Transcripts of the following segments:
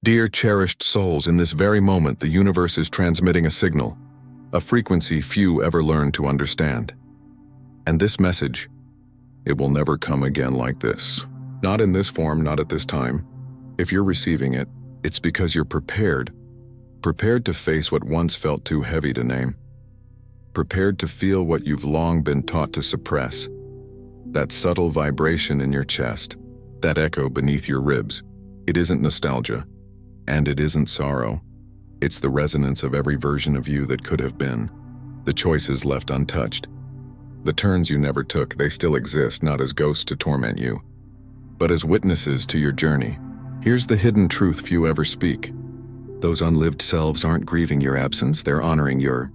Dear cherished souls, in this very moment the universe is transmitting a signal, a frequency few ever learn to understand. And this message, it will never come again like this. Not in this form, not at this time. If you're receiving it, it's because you're prepared. Prepared to face what once felt too heavy to name. Prepared to feel what you've long been taught to suppress. That subtle vibration in your chest, that echo beneath your ribs. It isn't nostalgia, and it isn't sorrow. It's the resonance of every version of you that could have been. The choices left untouched. The turns you never took, they still exist, not as ghosts to torment you, but as witnesses to your journey. Here's the hidden truth few ever speak. Those unlived selves aren't grieving your absence, they're honoring your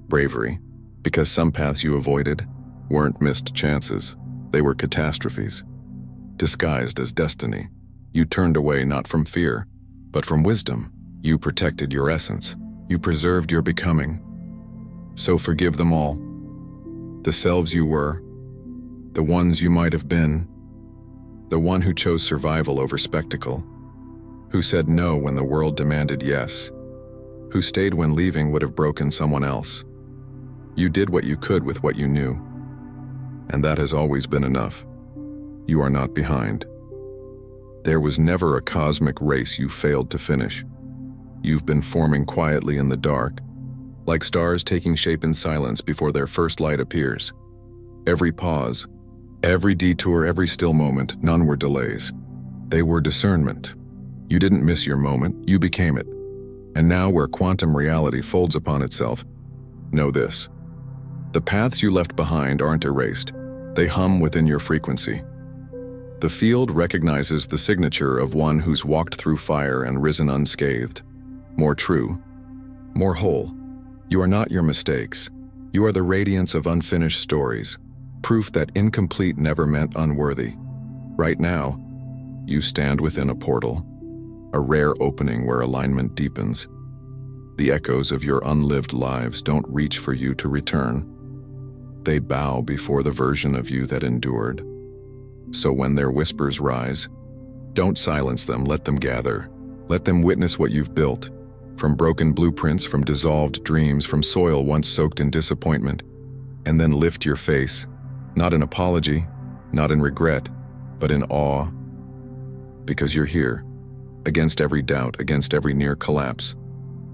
bravery. Because some paths you avoided weren't missed chances, they were catastrophes. Disguised as destiny, you turned away not from fear, but from wisdom. You protected your essence. You preserved your becoming. So forgive them all. The selves you were, the ones you might have been, the one who chose survival over spectacle, who said no when the world demanded yes, who stayed when leaving would have broken someone else. You did what you could with what you knew, and that has always been enough. You are not behind. There was never a cosmic race you failed to finish. You've been forming quietly in the dark, like stars taking shape in silence before their first light appears. Every pause, every detour, every still moment, none were delays. They were discernment. You didn't miss your moment, you became it. And now where quantum reality folds upon itself, know this. The paths you left behind aren't erased. They hum within your frequency. The field recognizes the signature of one who's walked through fire and risen unscathed. More true, more whole. You are not your mistakes. You are the radiance of unfinished stories, proof that incomplete never meant unworthy. Right now, you stand within a portal, a rare opening where alignment deepens. The echoes of your unlived lives don't reach for you to return. They bow before the version of you that endured. So when their whispers rise, don't silence them, let them gather. Let them witness what you've built. From broken blueprints, from dissolved dreams, from soil once soaked in disappointment. And then lift your face, not in apology, not in regret, but in awe. Because you're here, against every doubt, against every near collapse,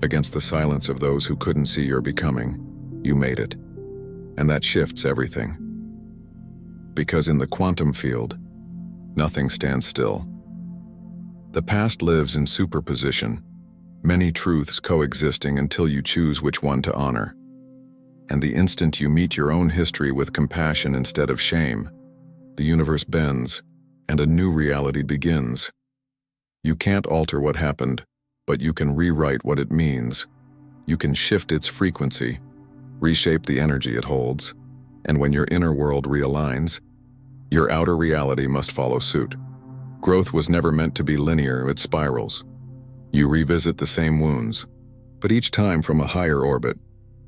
against the silence of those who couldn't see your becoming. You made it. And that shifts everything. Because in the quantum field, nothing stands still. The past lives in superposition, many truths coexisting until you choose which one to honor. And the instant you meet your own history with compassion instead of shame, the universe bends and a new reality begins. You can't alter what happened, but you can rewrite what it means. You can shift its frequency, reshape the energy it holds, and when your inner world realigns, your outer reality must follow suit. Growth was never meant to be linear, it spirals. You revisit the same wounds, but each time from a higher orbit.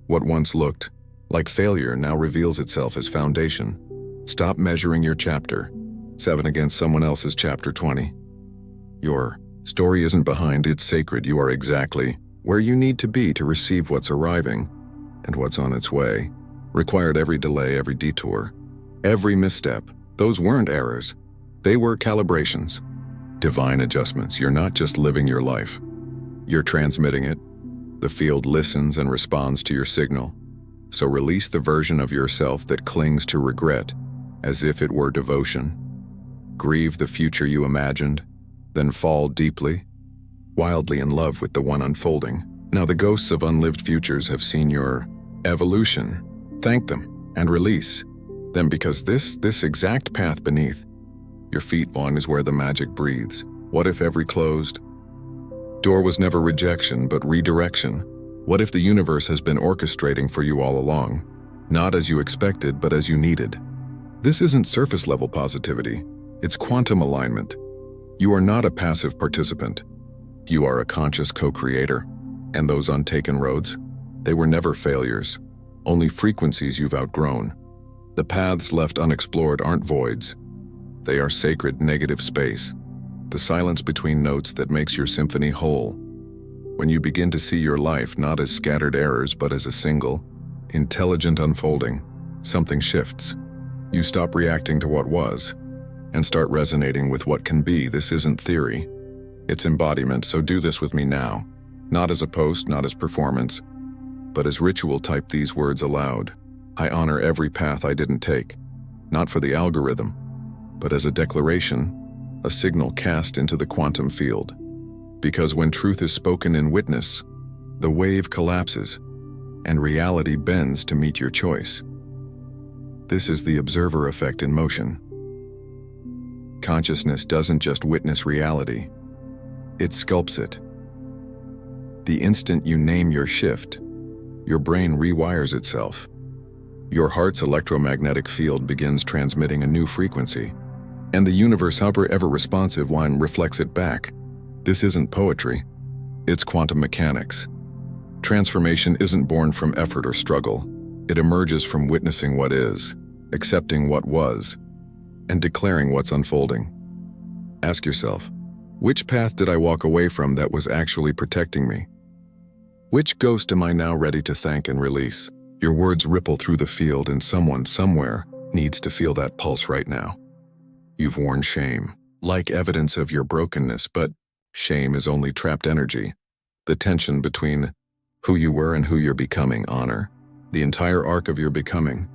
What once looked like failure now reveals itself as foundation. Stop measuring your chapter 7 against someone else's chapter 20. Your story isn't behind, it's sacred. You are exactly where you need to be to receive what's arriving, and what's on its way. Required every delay, every detour, every misstep. Those weren't errors. They were calibrations. Divine adjustments. You're not just living your life. You're transmitting it. The field listens and responds to your signal. So release the version of yourself that clings to regret, as if it were devotion. Grieve the future you imagined, then fall deeply, wildly in love with the one unfolding. Now the ghosts of unlived futures have seen your evolution. Thank them and release them, because this exact path beneath your feet on is where the magic breathes. What if every closed door was never rejection, but redirection? What if the universe has been orchestrating for you all along, not as you expected, but as you needed? This isn't surface-level positivity. It's quantum alignment. You are not a passive participant. You are a conscious co-creator. And those untaken roads, they were never failures, only frequencies you've outgrown. The paths left unexplored aren't voids. They are sacred negative space. the silence between notes that makes your symphony whole. When you begin to see your life not as scattered errors but as a single, intelligent unfolding, something shifts. You stop reacting to what was and start resonating with what can be. This isn't theory, it's embodiment, so do this with me now. Not as a post, not as performance, but as ritual. Type these words aloud. I honor every path I didn't take, not for the algorithm, but as a declaration, a signal cast into the quantum field. Because when truth is spoken in witness, the wave collapses and reality bends to meet your choice. This is the observer effect in motion. Consciousness doesn't just witness reality, it sculpts it. The instant you name your shift, your brain rewires itself. Your heart's electromagnetic field begins transmitting a new frequency, and the universe, however ever responsive one, reflects it back. This isn't poetry, it's quantum mechanics. Transformation isn't born from effort or struggle. It emerges from witnessing what is, accepting what was, and declaring what's unfolding. Ask yourself, which path did I walk away from that was actually protecting me? Which ghost am I now ready to thank and release? Your words ripple through the field, and someone somewhere needs to feel that pulse right now. You've worn shame, like evidence of your brokenness, but shame is only trapped energy. The tension between who you were and who you're becoming. Honor the entire arc of your becoming,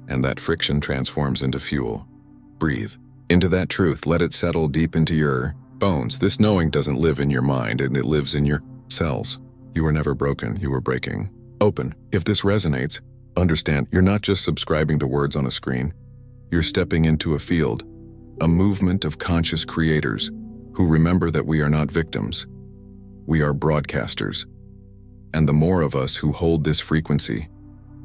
and that friction transforms into fuel. Breathe into that truth, let it settle deep into your bones. This knowing doesn't live in your mind, and it lives in your cells. You were never broken, you were breaking open. If this resonates, understand you're not just subscribing to words on a screen. You're stepping into a field, a movement of conscious creators who remember that we are not victims. We are broadcasters. And the more of us who hold this frequency,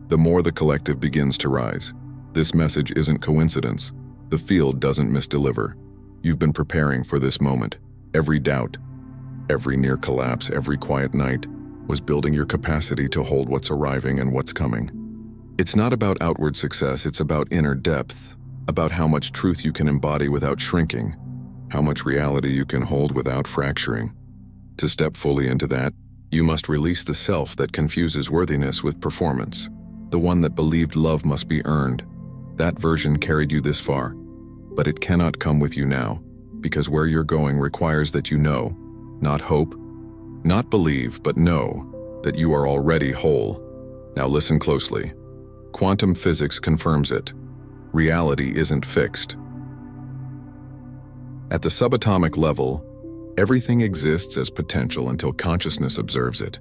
the more the collective begins to rise. This message isn't coincidence. The field doesn't misdeliver. You've been preparing for this moment. Every doubt, every near collapse, every quiet night was building your capacity to hold what's arriving and what's coming. It's not about outward success, it's about inner depth, about how much truth you can embody without shrinking, how much reality you can hold without fracturing. To step fully into that, you must release the self that confuses worthiness with performance, the one that believed love must be earned. That version carried you this far, but it cannot come with you now, because where you're going requires that you know, not hope, not believe, but know that you are already whole. Now listen closely. Quantum physics confirms it. Reality isn't fixed. At the subatomic level, everything exists as potential until consciousness observes it,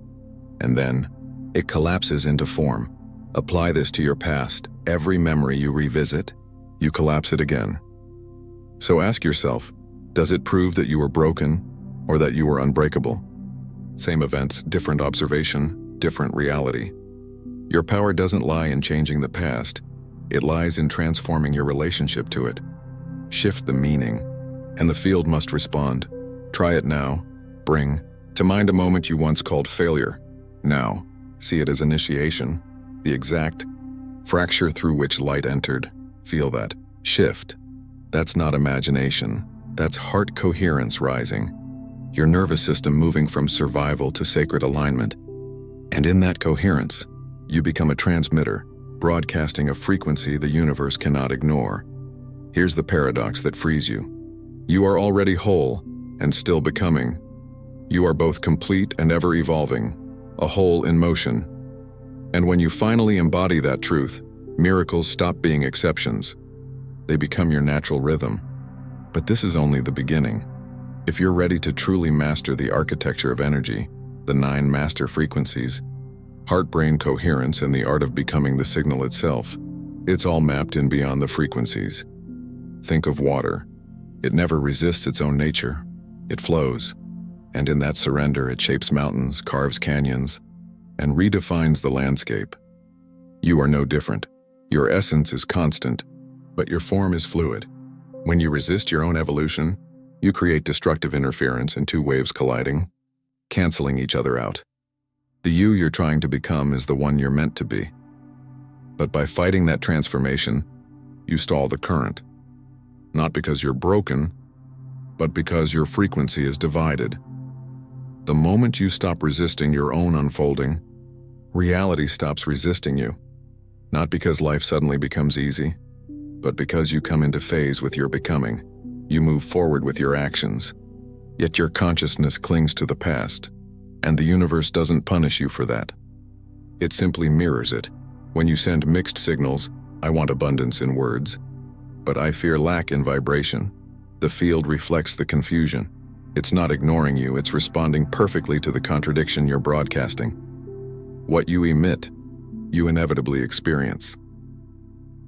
and then it collapses into form. Apply this to your past. Every memory you revisit, you collapse it again. So ask yourself, does it prove that you were broken or that you were unbreakable? Same events, different observation, different reality. Your power doesn't lie in changing the past. It lies in transforming your relationship to it. Shift the meaning, and the field must respond. Try it now. Bring to mind a moment you once called failure. Now, see it as initiation, the exact fracture through which light entered. Feel that shift. That's not imagination. That's heart coherence rising. Your nervous system moving from survival to sacred alignment. And in that coherence, you become a transmitter, broadcasting a frequency the universe cannot ignore. Here's the paradox that frees you. You are already whole and still becoming. You are both complete and ever evolving, a whole in motion. And when you finally embody that truth, miracles stop being exceptions. They become your natural rhythm. But this is only the beginning. If you're ready to truly master the architecture of energy, the 9 master frequencies, heart-brain coherence, and the art of becoming the signal itself, it's all mapped in beyond the frequencies. Think of water. It never resists its own nature. It flows. And in that surrender, it shapes mountains, carves canyons, and redefines the landscape. You are no different. Your essence is constant, but your form is fluid. When you resist your own evolution, you create destructive interference in 2 waves colliding, canceling each other out. The you you're trying to become is the one you're meant to be. But by fighting that transformation, you stall the current. Not because you're broken, but because your frequency is divided. The moment you stop resisting your own unfolding, reality stops resisting you. Not because life suddenly becomes easy, but because you come into phase with your becoming. You move forward with your actions. Yet your consciousness clings to the past, and the universe doesn't punish you for that. It simply mirrors it. When you send mixed signals, I want abundance in words, but I fear lack in vibration, the field reflects the confusion. It's not ignoring you, it's responding perfectly to the contradiction you're broadcasting. What you emit, you inevitably experience.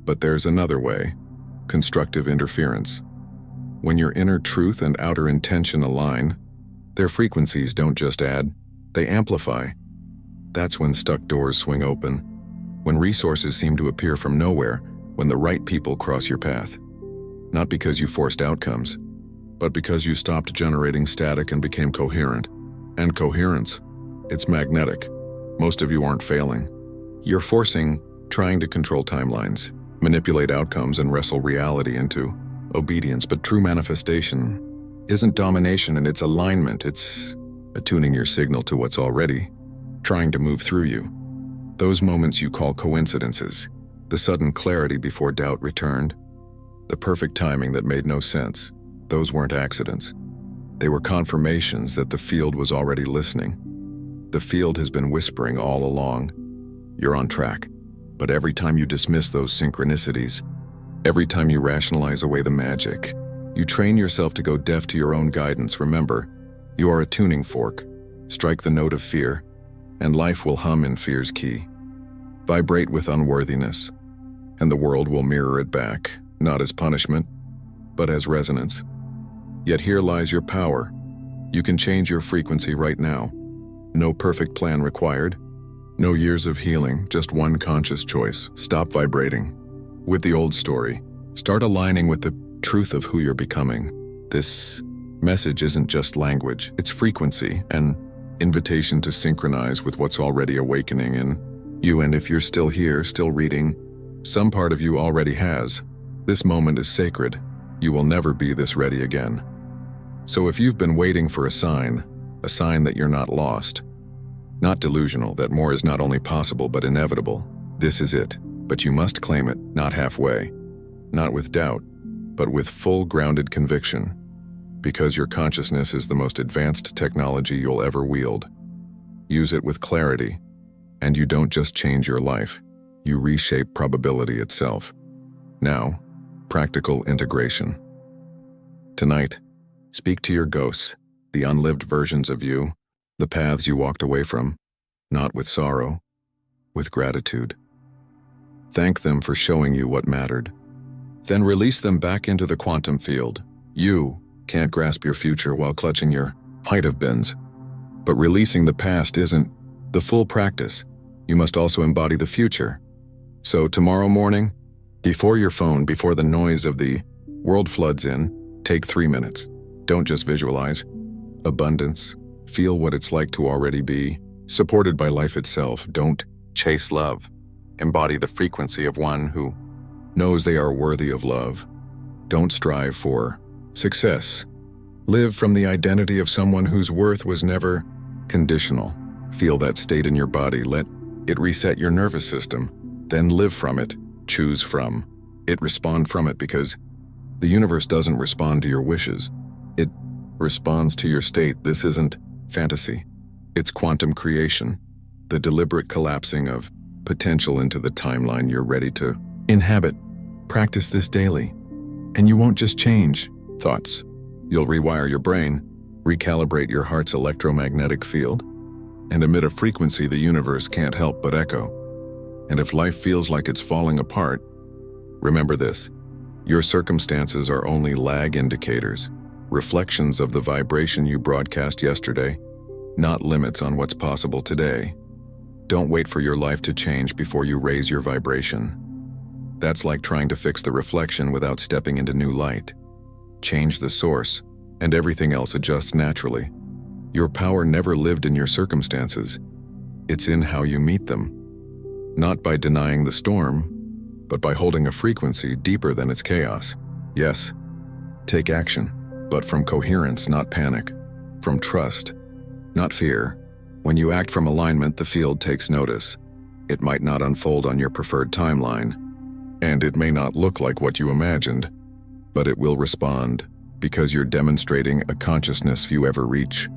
But there's another way, constructive interference. When your inner truth and outer intention align, their frequencies don't just add, they amplify. That's when stuck doors swing open, when resources seem to appear from nowhere, when the right people cross your path. Not because you forced outcomes, but because you stopped generating static and became coherent. And coherence, it's magnetic. Most of you aren't failing. You're forcing, trying to control timelines, manipulate outcomes, and wrestle reality into obedience. But true manifestation isn't domination, and it's alignment. It's attuning your signal to what's already trying to move through you. Those moments you call coincidences, the sudden clarity before doubt returned, the perfect timing that made no sense, those weren't accidents. They were confirmations that the field was already listening. The field has been whispering all along, you're on track. But every time you dismiss those synchronicities, every time you rationalize away the magic, you train yourself to go deaf to your own guidance. Remember, you are a tuning fork. Strike the note of fear, and life will hum in fear's key. Vibrate with unworthiness, and the world will mirror it back, not as punishment, but as resonance. Yet here lies your power. You can change your frequency right now. No perfect plan required. No years of healing, just one conscious choice. Stop vibrating with the old story. Start aligning with the truth of who you're becoming. This message isn't just language, it's frequency, an invitation to synchronize with what's already awakening in you. And if you're still here, still reading, some part of you already has. This moment is sacred. You will never be this ready again. So if you've been waiting for a sign that you're not lost, not delusional, that more is not only possible but inevitable, this is it. But you must claim it, not halfway, not with doubt, but with full grounded conviction, because your consciousness is the most advanced technology you'll ever wield. Use it with clarity, and you don't just change your life, you reshape probability itself. Now, practical integration. Tonight, speak to your ghosts, the unlived versions of you, the paths you walked away from, not with sorrow, with gratitude. Thank them for showing you what mattered. Then release them back into the quantum field. You can't grasp your future while clutching your might-have-beens. But releasing the past isn't the full practice. You must also embody the future. So tomorrow morning, before your phone, before the noise of the world floods in, take 3 minutes. Don't just visualize abundance. Feel what it's like to already be supported by life itself. Don't chase love. Embody the frequency of one who knows they are worthy of love. Don't strive for success. Live from the identity of someone whose worth was never conditional. Feel that state in your body. Let it reset your nervous system. Then live from it. Choose from it. Respond from it, because the universe doesn't respond to your wishes. It responds to your state. This isn't fantasy. It's quantum creation, the deliberate collapsing of potential into the timeline you're ready to inhabit. Practice this daily, and you won't just change thoughts. You'll rewire your brain, recalibrate your heart's electromagnetic field, and emit a frequency the universe can't help but echo. And if life feels like it's falling apart, remember this: your circumstances are only lag indicators, reflections of the vibration you broadcast yesterday, not limits on what's possible today. Don't wait for your life to change before you raise your vibration. That's like trying to fix the reflection without stepping into new light. Change the source, and everything else adjusts naturally. Your power never lived in your circumstances. It's in how you meet them. Not by denying the storm, but by holding a frequency deeper than its chaos. Yes, take action. but from coherence, not panic, from trust, not fear. When you act from alignment, the field takes notice. It might not unfold on your preferred timeline, and it may not look like what you imagined, but it will respond because you're demonstrating a consciousness few ever reach.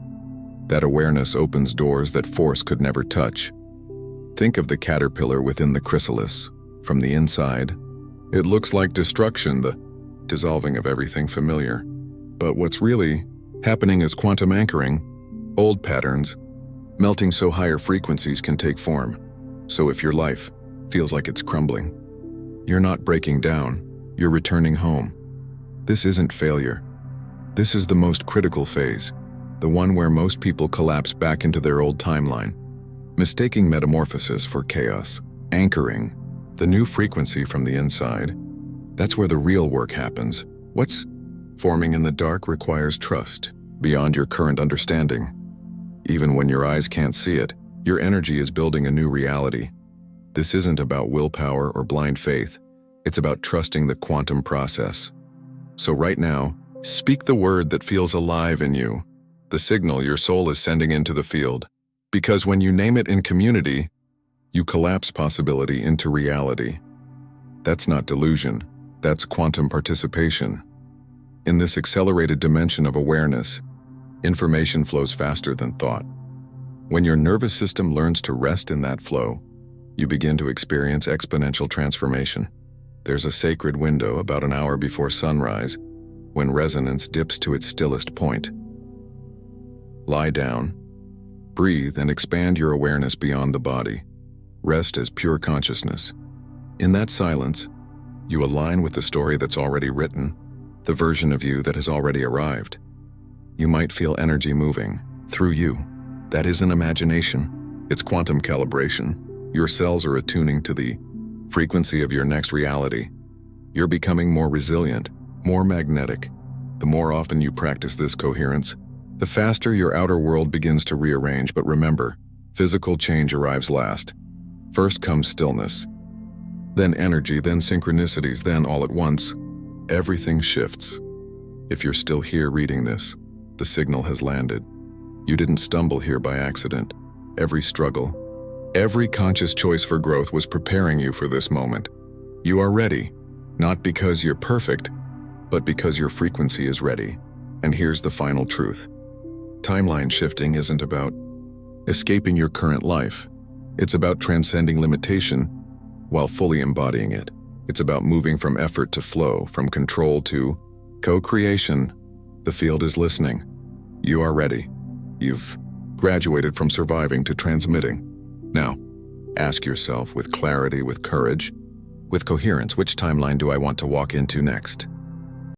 That awareness opens doors that force could never touch. Think of the caterpillar within the chrysalis. From the inside, it looks like destruction, the dissolving of everything familiar. But what's really happening is quantum anchoring. Old patterns, melting so higher frequencies can take form. So if your life feels like it's crumbling, you're not breaking down, you're returning home. This isn't failure. This is the most critical phase, the one where most people collapse back into their old timeline, mistaking metamorphosis for chaos. Anchoring, the new frequency from the inside, that's where the real work happens. What's forming in the dark requires trust beyond your current understanding. Even when your eyes can't see it, your energy is building a new reality. This isn't about willpower or blind faith. It's about trusting the quantum process. So right now, speak the word that feels alive in you, the signal your soul is sending into the field. Because when you name it in community, you collapse possibility into reality. That's not delusion, that's quantum participation. In this accelerated dimension of awareness, information flows faster than thought. When your nervous system learns to rest in that flow, you begin to experience exponential transformation. There's a sacred window about an hour before sunrise, when resonance dips to its stillest point. Lie down, breathe, and expand your awareness beyond the body. Rest as pure consciousness. In that silence, you align with the story that's already written, the version of you that has already arrived. You might feel energy moving through you. That isn't imagination, it's quantum calibration. Your cells are attuning to the frequency of your next reality. You're becoming more resilient, more magnetic. The more often you practice this coherence, the faster your outer world begins to rearrange. But remember, physical change arrives last. First comes stillness, then energy, then synchronicities, then all at once, everything shifts. If you're still here reading this, the signal has landed. You didn't stumble here by accident. Every struggle, every conscious choice for growth was preparing you for this moment. You are ready, not because you're perfect, but because your frequency is ready. And here's the final truth. Timeline shifting isn't about escaping your current life. It's about transcending limitation while fully embodying it. It's about moving from effort to flow, from control to co-creation. The field is listening. You are ready. You've graduated from surviving to transmitting. Now, ask yourself with clarity, with courage, with coherence, which timeline do I want to walk into next?